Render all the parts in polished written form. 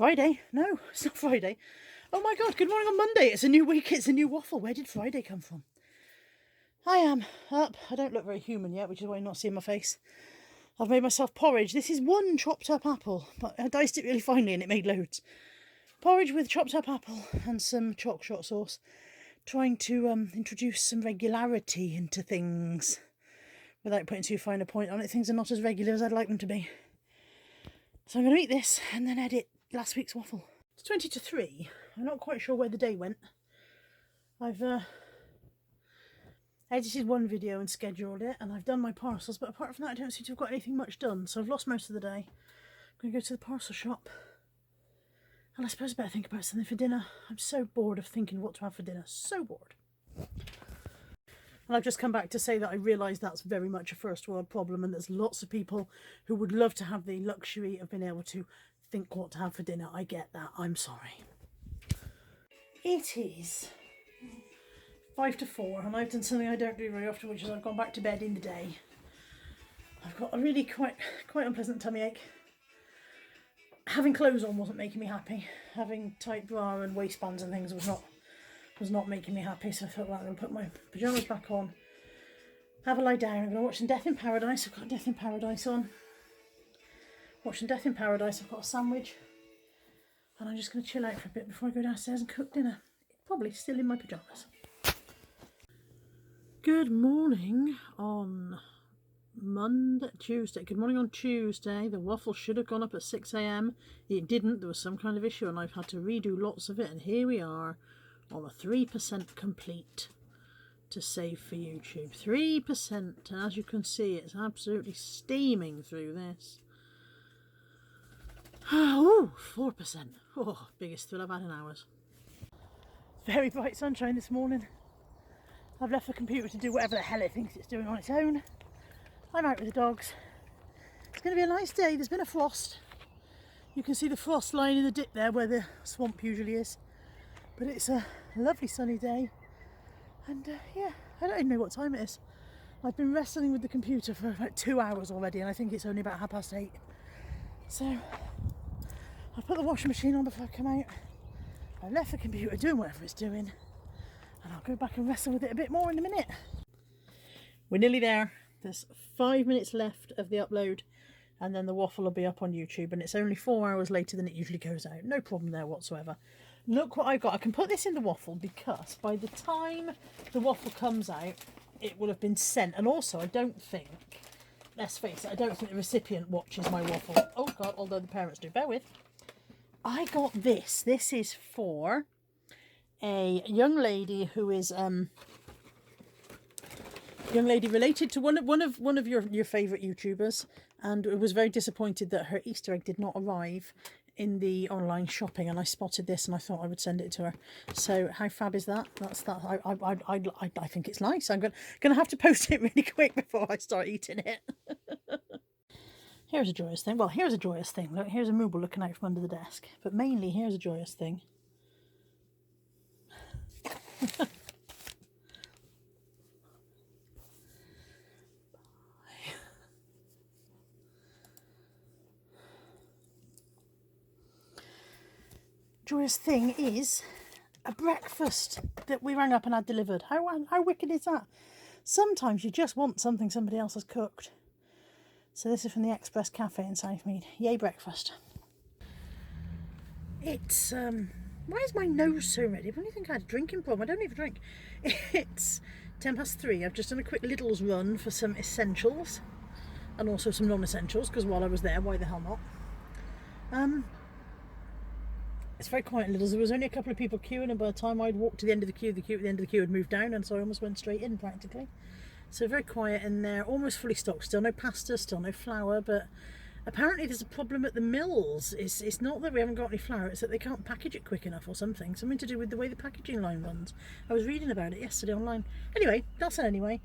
Friday. No, it's not Friday. Oh my God, good morning on Monday. It's a new week, it's a new waffle. Where did Friday come from? I am up. I don't look very human yet, which is why you're not seeing my face. I've made myself porridge. This is one chopped up apple, but I diced it really finely and it made loads. Porridge with chopped up apple and some chalk shot sauce. Trying to introduce some regularity into things without putting too fine a point on it. Things are not as regular as I'd like them to be. So I'm going to eat this and then edit last week's waffle. It's 20 to 3. I'm not quite sure where the day went. I've edited one video and scheduled it, and I've done my parcels, but apart from that I don't seem to have got anything much done, so I've lost most of the day. I'm going to go to the parcel shop, and I suppose I better think about something for dinner. I'm so bored of thinking what to have for dinner. So bored. And I've just come back to say that I realise that's very much a first world problem, and there's lots of people who would love to have the luxury of being able to think what to have for dinner. I get that. I'm sorry. It is 5 to 4, and I've done something I don't do very often, which is I've gone back to bed in the day. I've got a really quite unpleasant tummy ache. Having clothes on wasn't making me happy. Having tight bra and waistbands and things was not making me happy. So I thought, well, I'm going to put my pyjamas back on, have a lie down. I'm going to watch some Death in Paradise. I've got Death in Paradise on. Watching Death in Paradise. I've got a sandwich, and I'm just going to chill out for a bit before I go downstairs and cook dinner. Probably still in my pyjamas. Good morning on Tuesday. Good morning on Tuesday. The waffle should have gone up at 6 AM. It didn't. There was some kind of issue and I've had to redo lots of it. And here we are on a 3% complete to save for YouTube. 3%. And as you can see, it's absolutely steaming through this. Oh, 4%. Oh, biggest thrill I've had in hours. Very bright sunshine this morning. I've left the computer to do whatever the hell it thinks it's doing on its own. I'm out with the dogs. It's going to be a nice day. There's been a frost. You can see the frost line in the dip there where the swamp usually is. But it's a lovely sunny day. And yeah, I don't even know what time it is. I've been wrestling with the computer for about 2 hours already, and I think it's only about 8:30. So I've put the washing machine on before I come out. I've left the computer doing whatever it's doing. And I'll go back and wrestle with it a bit more in a minute. We're nearly there. There's 5 minutes left of the upload, and then the waffle will be up on YouTube, and it's only 4 hours later than it usually goes out. No problem there whatsoever. Look what I've got. I can put this in the waffle because by the time the waffle comes out, it will have been sent. And also, I don't think, let's face it, I don't think the recipient watches my waffle. Oh God, although the parents do. Bear with. I got this. This is for a young lady who is young lady related to one of your favourite YouTubers, and was very disappointed that her Easter egg did not arrive in the online shopping, and I spotted this and I thought I would send it to her. So how fab is that? That's that. I think it's nice. I'm gonna have to post it really quick before I start eating it. Here's a joyous thing. Well, here's a joyous thing. Look, here's a Mooble looking out from under the desk. But mainly, here's a joyous thing. Joyous thing is a breakfast that we rang up and had delivered. How wicked is that? Sometimes you just want something somebody else has cooked. So this is from the Express Cafe in Southmead. Yay breakfast. It's why is my nose so red? If only think I had a drinking problem. I don't even drink. It's 3:10. I've just done a quick Lidl's run for some essentials and also some non-essentials, because while I was there, why the hell not? It's very quiet in Lidl's. There was only a couple of people queuing, and by the time I'd walked to the end of the queue at the end of the queue had moved down, and so I almost went straight in practically. So very quiet in there, almost fully stocked. Still no pasta, still no flour, but apparently there's a problem at the mills. It's not that we haven't got any flour, it's that they can't package it quick enough or something. Something to do with the way the packaging line runs. I was reading about it yesterday online. Anyway, that's it anyway.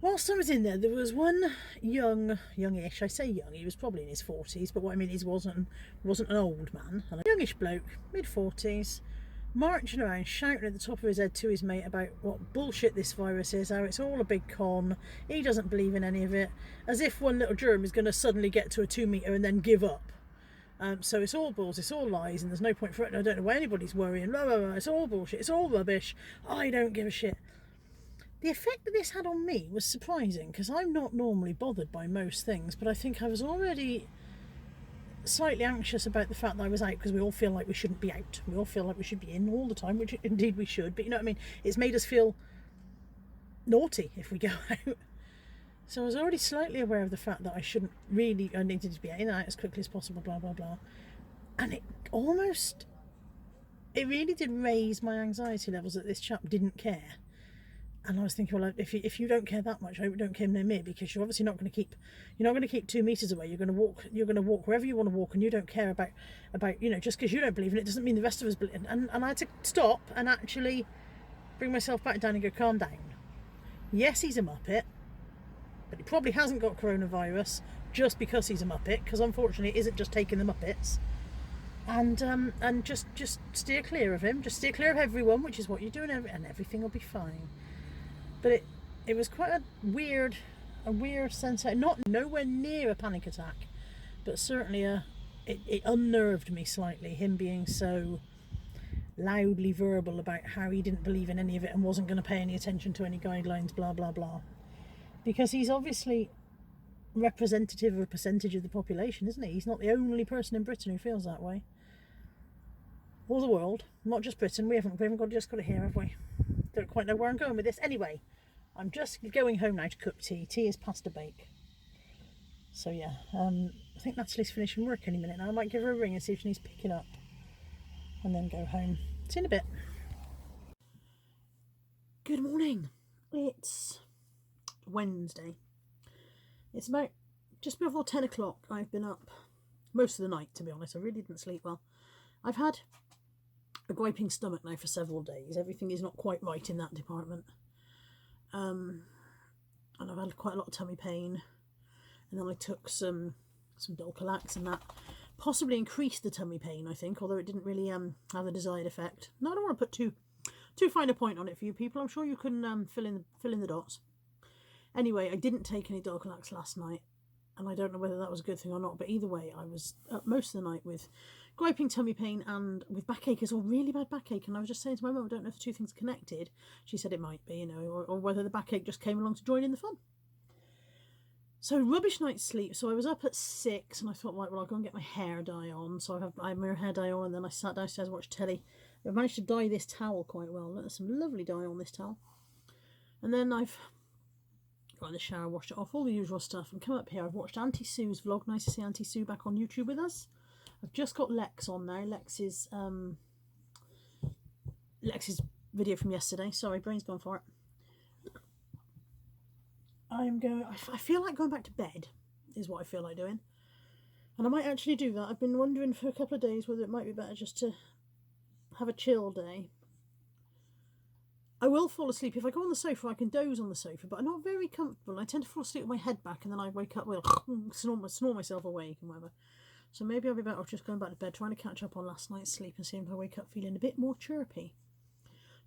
Whilst I was in there, there was one youngish, I say young, he was probably in his 40s, but what I mean is wasn't an old man. A youngish bloke, mid-40s, marching around shouting at the top of his head to his mate about what bullshit this virus is, how it's all a big con, he doesn't believe in any of it, as if one little germ is going to suddenly get to a 2 metre and then give up. So it's all balls, it's all lies, and there's no point for it. I don't know why anybody's worrying. Blah, blah, blah. It's all bullshit. It's all rubbish. I don't give a shit. The effect that this had on me was surprising, because I'm not normally bothered by most things, but I think I was already slightly anxious about the fact that I was out, because we all feel like we shouldn't be out. We all feel like we should be in all the time, which indeed we should. But you know what I mean? It's made us feel naughty if we go out. So I was already slightly aware of the fact that I needed to be in and out as quickly as possible, blah, blah, blah. And it really did raise my anxiety levels that this chap didn't care. And I was thinking, well, if you don't care that much, I hope you don't care near me, because you're obviously not going to keep 2 meters away. You're going to walk wherever you want to walk, and you don't care about just because you don't believe in it doesn't mean the rest of us believe. And I had to stop and actually bring myself back down and go, calm down. Yes, he's a muppet, but he probably hasn't got coronavirus just because he's a muppet, because unfortunately it isn't just taking the muppets. And just steer clear of him. Just steer clear of everyone, which is what you're doing, and everything will be fine. But it was quite a weird sense. Nowhere near a panic attack, but certainly it unnerved me slightly. Him being so loudly verbal about how he didn't believe in any of it and wasn't going to pay any attention to any guidelines, blah blah blah. Because he's obviously representative of a percentage of the population, isn't he? He's not the only person in Britain who feels that way. Or the world, not just Britain. We haven't just got it here, have we? Don't quite know where I'm going with this. Anyway, I'm just going home now to cook tea. Tea is past a bake. So yeah, I think Natalie's finishing work any minute now. I might give her a ring and see if she needs picking up, and then go home. See you in a bit. Good morning. It's Wednesday. It's about just before 10 o'clock. I've been up most of the night, to be honest. I really didn't sleep well. I've had a griping stomach now for several days. Everything is not quite right in that department. And I've had quite a lot of tummy pain. And then I took some Dulcolax, and that possibly increased the tummy pain, I think, although it didn't really have the desired effect. No, I don't want to put too fine a point on it for you people. I'm sure you can fill in the dots. Anyway, I didn't take any Dulcolax last night, and I don't know whether that was a good thing or not, but either way, I was up most of the night with griping tummy pain and with backache as well, really bad backache. And I was just saying to my mum, I don't know if the two things are connected. She said it might be, or whether the backache just came along to join in the fun. So rubbish night's sleep. So I was up at 6, and I thought, right, well, I'll go and get my hair dye on. So I have my hair dye on, and then I sat downstairs and watched telly. I've managed to dye this towel quite well. Look, there's some lovely dye on this towel. And then I've got in the shower, washed it off, all the usual stuff, and come up here. I've watched Auntie Sue's vlog. Nice to see Auntie Sue back on YouTube with us. I've just got Lex on now. Lex's video from yesterday. Sorry, brain's gone for it. I feel like going back to bed is what I feel like doing. And I might actually do that. I've been wondering for a couple of days whether it might be better just to have a chill day. I will fall asleep. If I go on the sofa, I can doze on the sofa, but I'm not very comfortable. I tend to fall asleep with my head back, and then I wake up, snore myself awake and whatever. So maybe I'll be better off just going back to bed, trying to catch up on last night's sleep and see if I wake up feeling a bit more chirpy.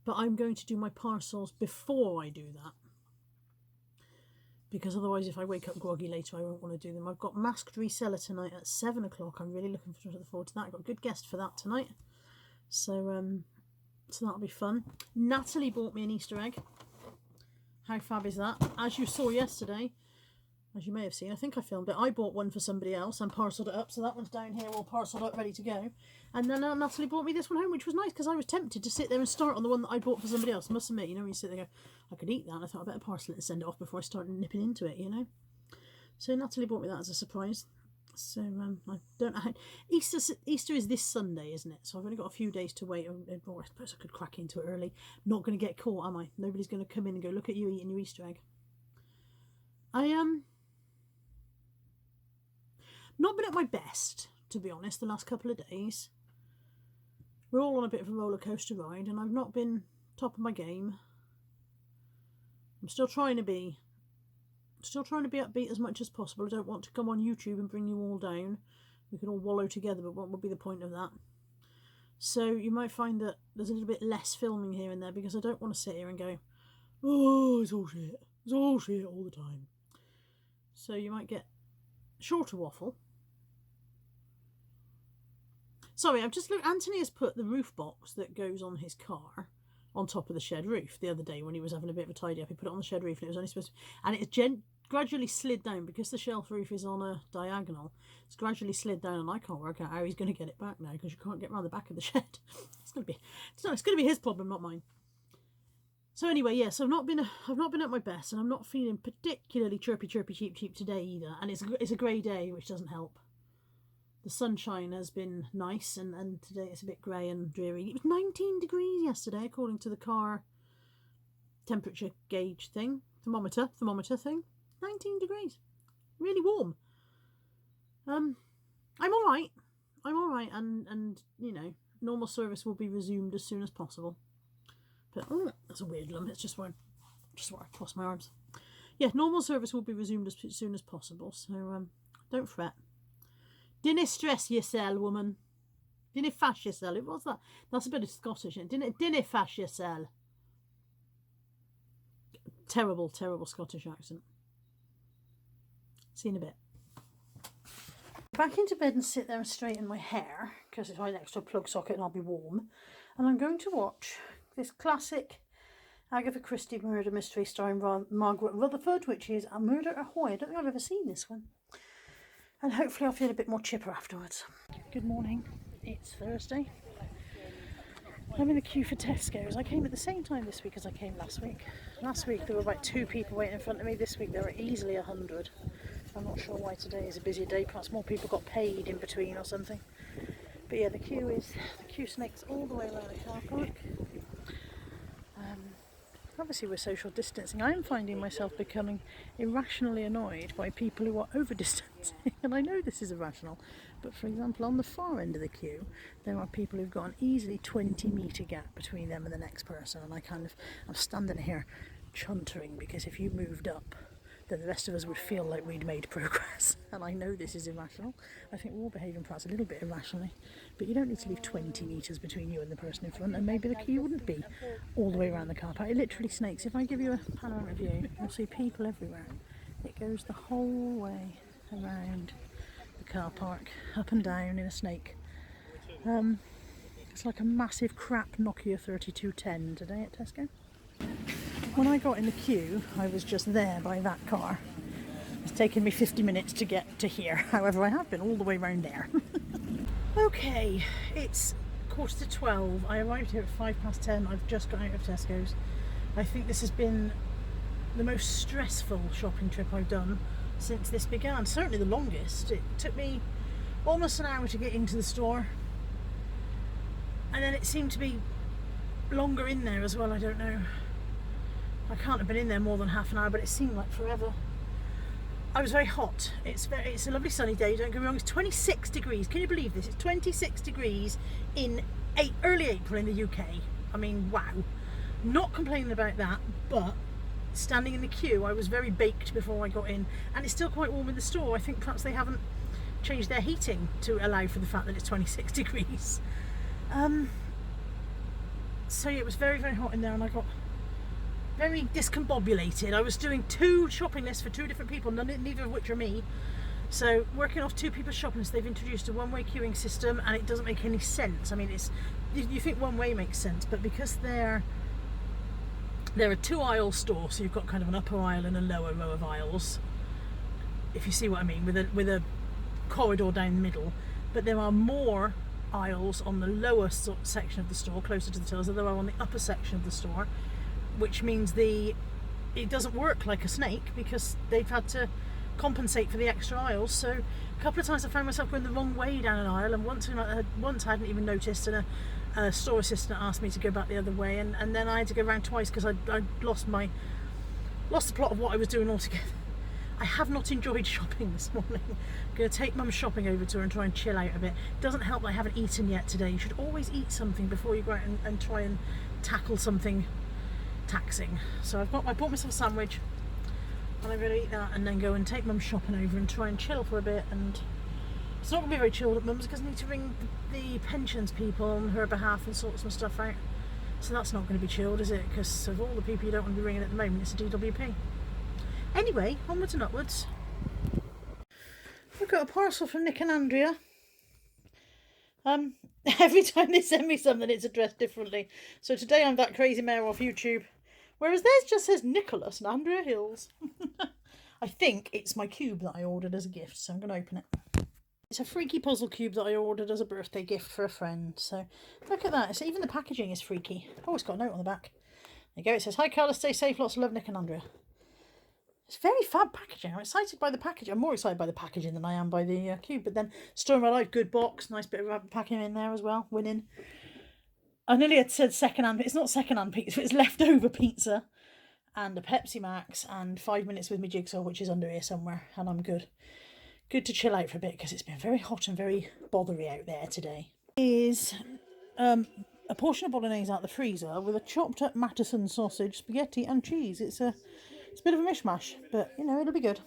But I'm going to do my parcels before I do that, because otherwise if I wake up groggy later, I won't want to do them. I've got Masked Reseller tonight at 7 o'clock. I'm really looking forward to that. I've got a good guest for that tonight. So that'll be fun. Natalie bought me an Easter egg. How fab is that? As you saw yesterday, as you may have seen, I think I filmed it, I bought one for somebody else and parcelled it up. So that one's down here all parcelled up, ready to go. And then Natalie brought me this one home, which was nice, because I was tempted to sit there and start on the one that I bought for somebody else. I must admit, when you sit there and go, I could eat that, and I thought I better parcel it and send it off before I started nipping into it, So Natalie bought me that as a surprise. So I don't know. Easter is this Sunday, isn't it? So I've only got a few days to wait. I suppose I could crack into it early. Not going to get caught, am I? Nobody's going to come in and go, look at you eating your Easter egg. Not been at my best, to be honest, the last couple of days. We're all on a bit of a roller coaster ride, and I've not been top of my game. I'm still trying to be upbeat as much as possible. I don't want to come on YouTube and bring you all down. We can all wallow together, but what would be the point of that? So you might find that there's a little bit less filming here and there, because I don't want to sit here and go, oh, it's all shit. It's all shit all the time. So you might get shorter waffle, Sorry, I've just looked. Anthony has put the roof box that goes on his car on top of the shed roof the other day when he was having a bit of a tidy up. He put it on the shed roof and it was only supposed to, and it gradually slid down because the shelf roof is on a diagonal. It's gradually slid down, and I can't work out how he's going to get it back now because you can't get around the back of the shed. It's going to be his problem, not mine. So anyway, yes, I've not been at my best, and I'm not feeling particularly chirpy, cheap today either. And it's a grey day, which doesn't help. The sunshine has been nice, and today it's a bit grey and dreary. It was 19 degrees yesterday, according to the car temperature gauge thing, thermometer thing. 19 degrees, really warm. I'm all right, and you know, normal service will be resumed as soon as possible. But oh, that's a weird lump. It's just where I cross my arms. Yeah, normal service will be resumed as soon as possible. So don't fret. Dinna stress yourself, woman. Dinna fash yourself. What's that? That's a bit of Scottish. Dinna fash yourself. Terrible Scottish accent. See you in a bit. Back into bed and sit there and straighten my hair because it's right next to a plug socket and I'll be warm. And I'm going to watch this classic Agatha Christie murder mystery starring Margaret Rutherford, which is A Murder Ahoy. I don't think I've ever seen this one. And hopefully I'll feel a bit more chipper afterwards. Good morning. It's Thursday. I'm in the queue for Tesco's. I came at the same time this week as I came last week. Last week there were about 2 people waiting in front of me. This week there were easily 100. I'm not sure why today is a busier day. Perhaps more people got paid in between or something. But yeah, the queue snakes all the way around the car park. Obviously we're social distancing. I am finding myself becoming irrationally annoyed by people who are over distancing. And I know this is irrational, but for example on the far end of the queue there are people who've got an easily 20-metre gap between them and the next person, and I'm standing here chuntering because if you moved up then the rest of us would feel like we'd made progress. And I know this is irrational. I think we're all behaving perhaps a little bit irrationally, but you don't need to leave 20 metres between you and the person in front, and maybe the queue wouldn't be all the way around the car park. It literally snakes. If I give you a panoramic view, you'll see people everywhere. It goes the whole way around the car park, up and down in a snake. It's like a massive crap Nokia 3210 today at Tesco. When I got in the queue, I was just there by that car. It's taken me 50 minutes to get to here. However, I have been all the way around there. Okay, it's 11:45. I arrived here at 10:05. I've just got out of Tesco's. I think this has been the most stressful shopping trip I've done since this began. Certainly the longest. It took me almost an hour to get into the store. And then it seemed to be longer in there as well, I don't know. I can't have been in there more than half an hour, but it seemed like forever. I was very hot. It's a lovely sunny day, don't get me wrong. It's 26 degrees. Can you believe this? It's 26 degrees in early April in the UK. I mean, wow. Not complaining about that, but standing in the queue, I was very baked before I got in. And it's still quite warm in the store. I think perhaps they haven't changed their heating to allow for the fact that it's 26 degrees. So yeah, it was very, very hot in there, and I got very discombobulated. I was doing 2 shopping lists for 2 different people, neither of which are me. So working off 2 people's shopping lists, they've introduced a one-way queuing system, and it doesn't make any sense. I mean, you think one way makes sense, but because they're a 2-aisle store, so you've got kind of an upper aisle and a lower row of aisles, if you see what I mean, with a corridor down the middle. But there are more aisles on the lower section of the store, closer to the tills, than there are on the upper section of the store, which means it doesn't work like a snake because they've had to compensate for the extra aisles. So a couple of times I found myself going the wrong way down an aisle, and once I hadn't even noticed, and a store assistant asked me to go back the other way, and then I had to go around twice because I lost the plot of what I was doing altogether. I have not enjoyed shopping this morning. I'm going to take Mum shopping over to her and try and chill out a bit. It doesn't help that I haven't eaten yet today. You should always eat something before you go out and try and tackle something taxing. So I bought myself a sandwich, and I'm going to eat that and then go and take Mum shopping over and try and chill for a bit. And it's not going to be very chilled at Mum's because I need to ring the pensions people on her behalf and sort some stuff out. So that's not going to be chilled, is it? Because of all the people you don't want to be ringing at the moment, it's a DWP. Anyway, onwards and upwards. We've got a parcel from Nick and Andrea. Every time they send me something, it's addressed differently. So today I'm that crazy mare off YouTube. Whereas theirs just says Nicholas and Andrea Hills. I think it's my cube that I ordered as a gift, so I'm going to open it. It's a freaky puzzle cube that I ordered as a birthday gift for a friend. So look at that. It's, even the packaging is freaky. Oh, it's got a note on the back. There you go. It says, "Hi Carla, stay safe. Lots of love, Nick and Andrea." It's very fab packaging. I'm excited by the packaging. I'm more excited by the packaging than I am by the cube. But then, Story of My Life, good box. Nice bit of packing in there as well. Winning. I nearly had said second-hand. It's not second-hand pizza. It's leftover pizza. And a Pepsi Max. And 5 minutes with my jigsaw, which is under here somewhere. And I'm good. Good to chill out for a bit because it's been very hot and very bothery out there today. Is a portion of bolognese out the freezer with a chopped up Matteson sausage, spaghetti and cheese. It's a bit of a mishmash, but you know, it'll be good.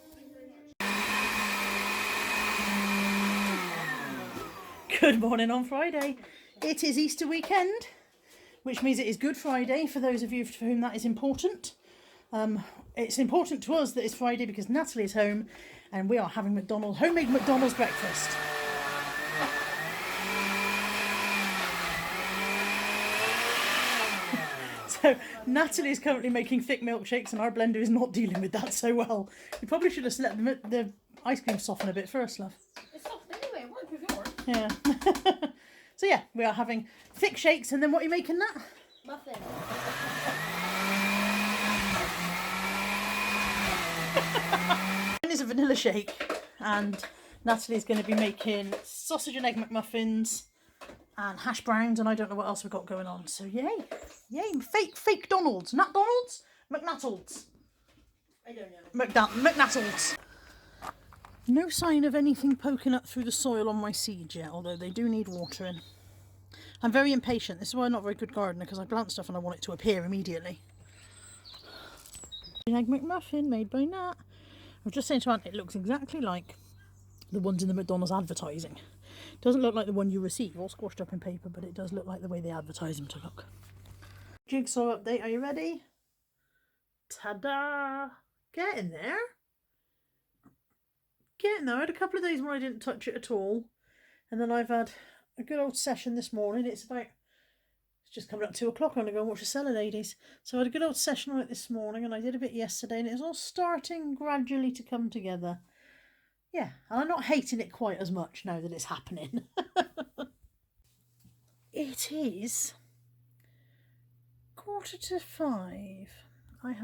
Good morning on Friday. It is Easter weekend, which means it is Good Friday for those of you for whom that is important. It's important to us that it's Friday because Natalie is home and we are having homemade McDonald's breakfast. So Natalie is currently making thick milkshakes and our blender is not dealing with that so well. You probably should have let the ice cream soften a bit first, love. It's soft anyway, it worked before. Yeah. So yeah, we are having thick shakes and then what are you making, Nat? Muffin. Mine is a vanilla shake and Natalie's going to be making sausage and egg McMuffins and hash browns, and I don't know what else we've got going on. So yay, fake Donalds, Nat Donalds, McNattles. I don't know. McNattles. No sign of anything poking up through the soil on my seeds yet, although they do need watering. I'm very impatient. This is why I'm not a very good gardener, because I plant stuff and I want it to appear immediately. An egg McMuffin made by Nat. I was just saying to Aunt, it looks exactly like the ones in the McDonald's advertising. Doesn't look like the one you receive, all squashed up in paper, but it does look like the way they advertise them to look. Jigsaw update, are you ready? Ta-da! Getting there. Getting there. I had a couple of days where I didn't touch it at all. And then I've had a good old session this morning. It's just coming up 2 o'clock. I'm going to go and watch the Cellar Ladies. So I had a good old session on it this morning and I did a bit yesterday and it's all starting gradually to come together. Yeah, and I'm not hating it quite as much now that it's happening. It is 4:45. I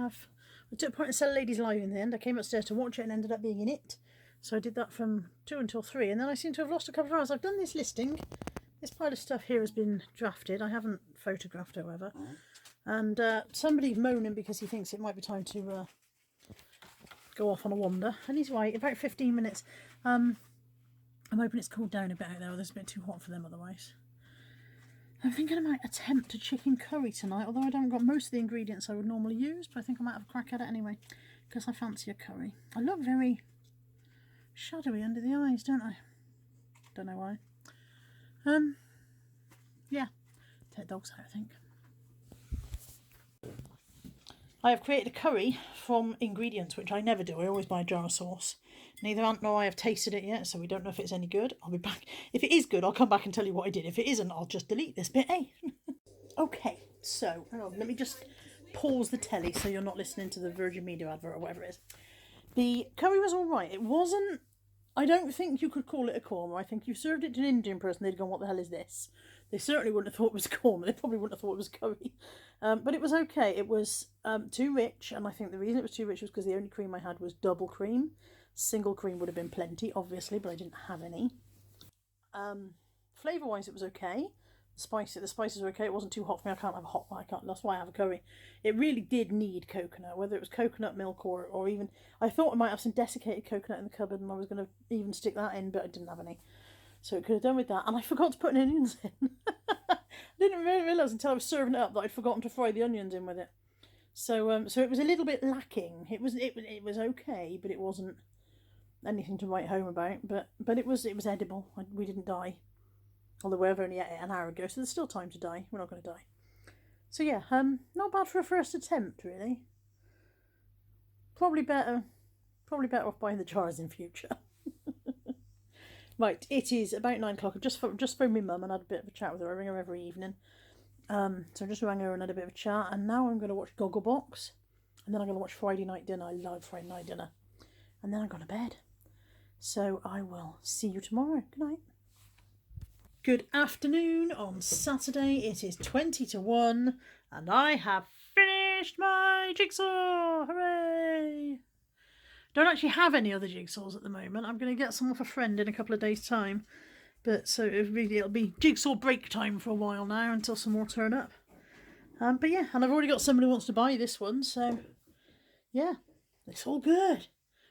took part in Cellar Ladies Live in the end. I came upstairs to watch it and ended up being in it. So I did that from 2 until 3 and then I seem to have lost a couple of hours. I've done this listing. This pile of stuff here has been drafted. I haven't photographed, however. And somebody's moaning because he thinks it might be time to go off on a wander. And he's right, about 15 minutes. I'm hoping it's cooled down a bit out there. It's a bit too hot for them otherwise. I'm thinking I might attempt a chicken curry tonight, although I haven't got most of the ingredients I would normally use, but I think I might have a crack at it anyway, because I fancy a curry. I look very shadowy under the eyes, don't I? Don't know why. Yeah, take the dogs out, I think. I have created a curry from ingredients, which I never do. I always buy a jar of sauce. Neither Aunt nor I have tasted it yet, so we don't know if it's any good. I'll be back. If it is good, I'll come back and tell you what I did. If it isn't, I'll just delete this bit, eh? Okay, so hang on, let me just pause the telly so you're not listening to the Virgin Media advert or whatever it is. The curry was all right. It wasn't... I don't think you could call it a korma. I think you served it to an Indian person, they'd gone, what the hell is this? They certainly wouldn't have thought it was korma. They probably wouldn't have thought it was curry. But it was okay. It was too rich, and I think the reason it was too rich was because the only cream I had was double cream. Single cream would have been plenty, obviously, but I didn't have any. Flavour-wise, it was okay. The spices were okay. It wasn't too hot for me. I can't have a hot one. That's why I have a curry. It really did need coconut, whether it was coconut milk or even... I thought I might have some desiccated coconut in the cupboard and I was going to even stick that in, but I didn't have any. So it could have done with that. And I forgot to put any onions in. I didn't really realise until I was serving it up that I'd forgotten to fry the onions in with it. So so it was a little bit lacking. It was okay, but it wasn't anything to write home about. But it was edible. We didn't die. Although we've only ate it an hour ago, so there's still time to die. We're not going to die. So yeah, not bad for a first attempt, really. Probably better off buying the jars in future. Right, it is about 9 o'clock. I've just phoned my mum and had a bit of a chat with her. I ring her every evening. So I just rang her and had a bit of a chat. And now I'm going to watch Gogglebox. And then I'm going to watch Friday Night Dinner. I love Friday Night Dinner. And then I'm going to bed. So I will see you tomorrow. Good night. Good afternoon on Saturday. It is 20 to 1. And I have finished my jigsaw. Hooray! Don't actually have any other jigsaws at the moment. I'm going to get some off a friend in a couple of days' time. But so it'll be jigsaw break time for a while now until some more turn up. But yeah, and I've already got somebody who wants to buy this one, so yeah, it's all good.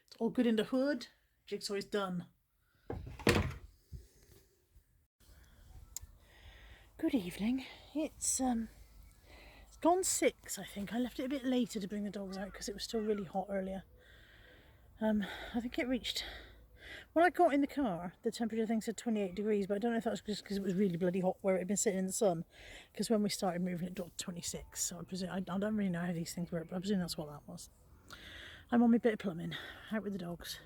It's all good in the hood. Jigsaw is done. Good evening. It's gone 6, I think. I left it a bit later to bring the dogs out because it was still really hot earlier. I think it reached, when I got in the car, the temperature thing said 28 degrees, but I don't know if that was just because it was really bloody hot where it had been sitting in the sun, because when we started moving it dropped to 26, so I presume, I don't really know how these things work, but I presume that's what that was. I'm on my bit of plumbing, out with the dogs.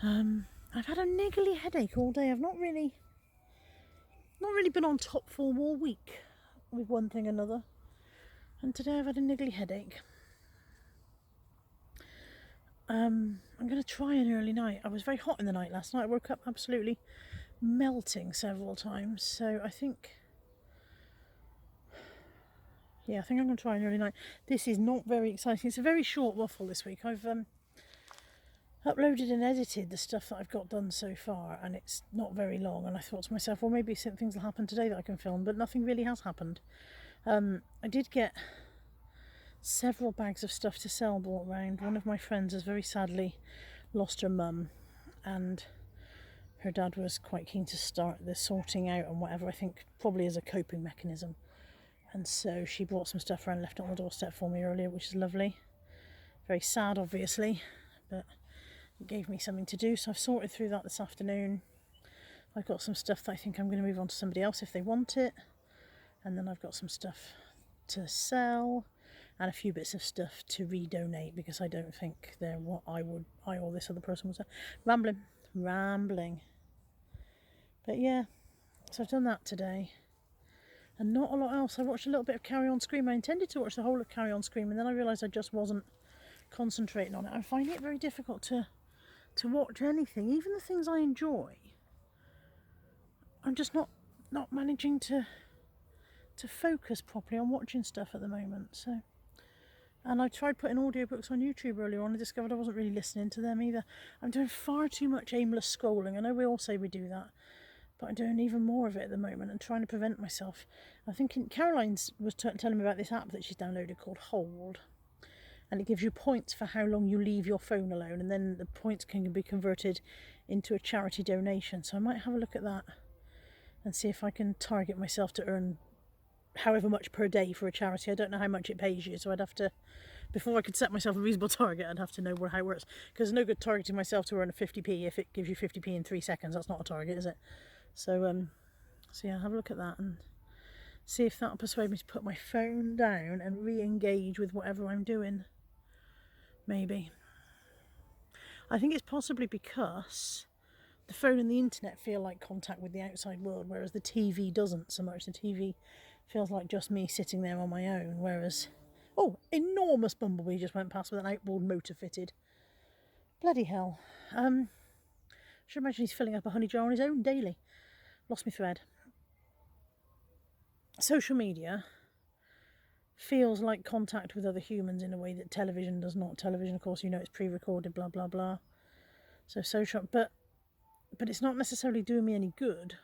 I've had a niggly headache all day. I've not really been on top form all week with one thing or another, and today I've had a niggly headache. I'm going to try an early night. I was very hot in the night last night. I woke up absolutely melting several times. So I think I'm going to try an early night. This is not very exciting. It's a very short waffle this week. I've uploaded and edited the stuff that I've got done so far, and it's not very long. And I thought to myself, well, maybe some things will happen today that I can film, but nothing really has happened. I did get several bags of stuff to sell brought round. One of my friends has very sadly lost her mum, and her dad was quite keen to start the sorting out and whatever, I think probably as a coping mechanism, and so she brought some stuff around, left it on the doorstep for me earlier, which is lovely. Very sad obviously, but it gave me something to do, so I've sorted through that this afternoon. I've got some stuff that I think I'm going to move on to somebody else if they want it, and then I've got some stuff to sell and a few bits of stuff to redonate, because I don't think they're what I or this other person was. Rambling. But yeah, so I've done that today. And not a lot else. I watched a little bit of Carry On Scream. I intended to watch the whole of Carry On Scream, and then I realised I just wasn't concentrating on it. I find it very difficult to watch anything, even the things I enjoy. I'm just not managing to focus properly on watching stuff at the moment. So, and I tried putting audiobooks on YouTube earlier on. I discovered I wasn't really listening to them either. I'm doing far too much aimless scrolling. I know we all say we do that, but I'm doing even more of it at the moment and trying to prevent myself. I think Caroline's was telling me about this app that she's downloaded called Hold, and it gives you points for how long you leave your phone alone, and then the points can be converted into a charity donation. So I might have a look at that and see if I can target myself to earn however much per day for a charity. I don't know how much it pays you, so I'd have to, before I could set myself a reasonable target, I'd have to know how it works, because there's no good targeting myself to earn a 50p if it gives you 50p in 3 seconds. That's not a target, is it? So yeah, have a look at that and see if that'll persuade me to put my phone down and re-engage with whatever I'm doing. Maybe. I think it's possibly because the phone and the internet feel like contact with the outside world, whereas the TV doesn't so much. The TV feels like just me sitting there on my own, whereas... Oh, enormous bumblebee just went past with an outboard motor fitted. Bloody hell. I should imagine he's filling up a honey jar on his own daily. Lost my thread. Social media feels like contact with other humans in a way that television does not. Television, of course, you know, it's pre-recorded, blah, blah, blah. So social... But it's not necessarily doing me any good.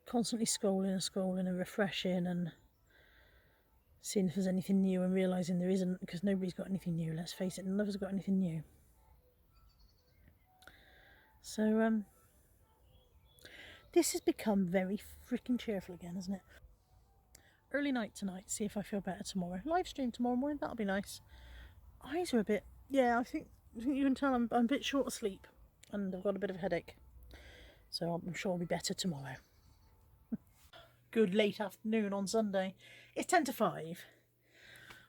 Constantly scrolling and refreshing and seeing if there's anything new and realising there isn't, because nobody's got anything new, let's face it, none of us got anything new. So this has become very freaking cheerful again, hasn't it? Early night tonight, see if I feel better tomorrow. Live stream tomorrow morning, that'll be nice. Eyes are a bit, yeah, I think you can tell I'm a bit short of sleep and I've got a bit of a headache, so I'm sure I'll be better tomorrow. Good late afternoon on Sunday. It's 10 to 5.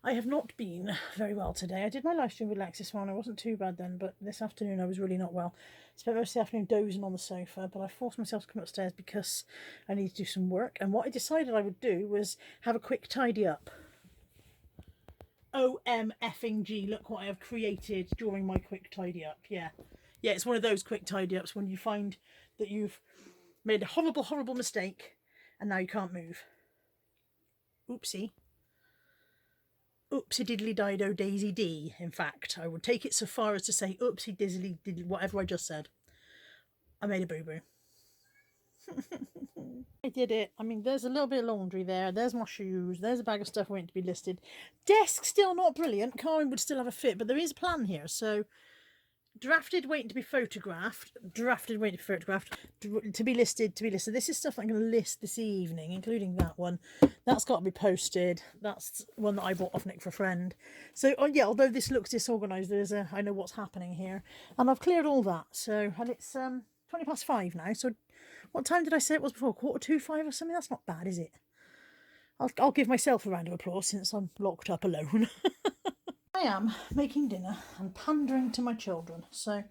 I have not been very well today. I did my live stream with Lex this morning. I wasn't too bad then, but this afternoon I was really not well. Spent most of the afternoon dozing on the sofa, but I forced myself to come upstairs because I need to do some work. And what I decided I would do was have a quick tidy up. OMFing, look what I have created during my quick tidy up. Yeah, it's one of those quick tidy ups when you find that you've made a horrible, horrible mistake and now you can't move. Oopsie. Oopsie diddly dido daisy dee. In fact, I would take it so far as to say oopsie diddly diddly, whatever I just said. I made a boo-boo. I did it. I mean, there's a little bit of laundry there. There's my shoes. There's a bag of stuff waiting to be listed. Desk still not brilliant. Carwin would still have a fit, but there is a plan here. So, drafted, waiting to be photographed. Drafted, waiting to be photographed. To be listed, to be listed. This is stuff I'm going to list this evening, including that one. That's got to be posted. That's one that I bought off Nick for a friend. So, oh yeah, although this looks disorganised, I know what's happening here. And I've cleared all that. So, and it's 20 past 5 now. So, what time did I say it was before? 4:45 or something? That's not bad, is it? I'll give myself a round of applause since I'm locked up alone. I am making dinner and pandering to my children. So I'm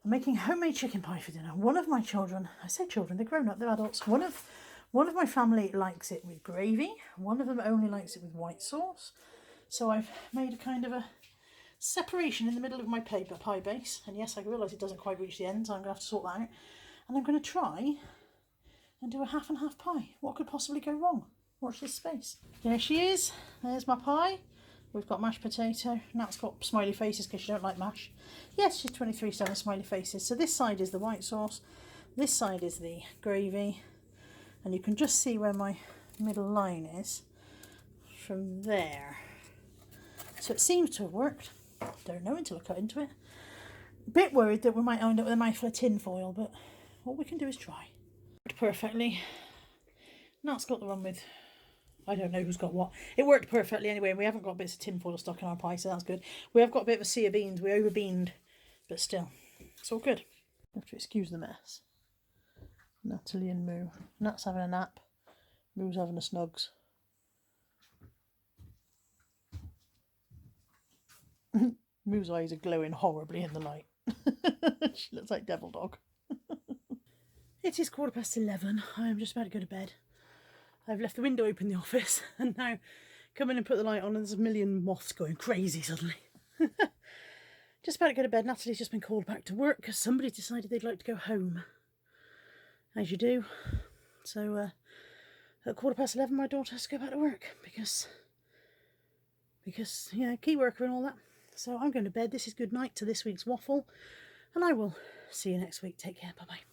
making homemade chicken pie for dinner. One of my children, I say children, they're grown up, they're adults. One of my family likes it with gravy. One of them only likes it with white sauce. So I've made a kind of a separation in the middle of my pie base. And yes, I realise it doesn't quite reach the end, so I'm going to have to sort that out. And I'm going to try and do a half and half pie. What could possibly go wrong? Watch this space. There she is. There's my pie. We've got mashed potato. Nat's got smiley faces because she don't like mash. Yes, she's 23/7 smiley faces. So this side is the white sauce. This side is the gravy. And you can just see where my middle line is from there. So it seems to have worked. Don't know until I cut into it. A bit worried that we might end up with a mouthful of tin foil, but what we can do is try. Worked perfectly. Nat's got the one with, I don't know who's got what. It worked perfectly anyway, and we haven't got bits of tin foil stuck in our pie, so that's good. We have got a bit of a sea of beans. We over-beaned, but still, it's all good. You have to excuse the mess. Natalie and Moo. Nat's having a nap. Moo's having a snugs. Moo's eyes are glowing horribly in the light. She looks like Devil Dog. It is 11:15. I am just about to go to bed. I've left the window open in the office and now come in and put the light on and there's a million moths going crazy suddenly. Just about to go to bed. Natalie's just been called back to work because somebody decided they'd like to go home. As you do. So at 11:15 my daughter has to go back to work because you know, key worker and all that. So I'm going to bed. This is good night to this week's waffle and I will see you next week. Take care. Bye bye.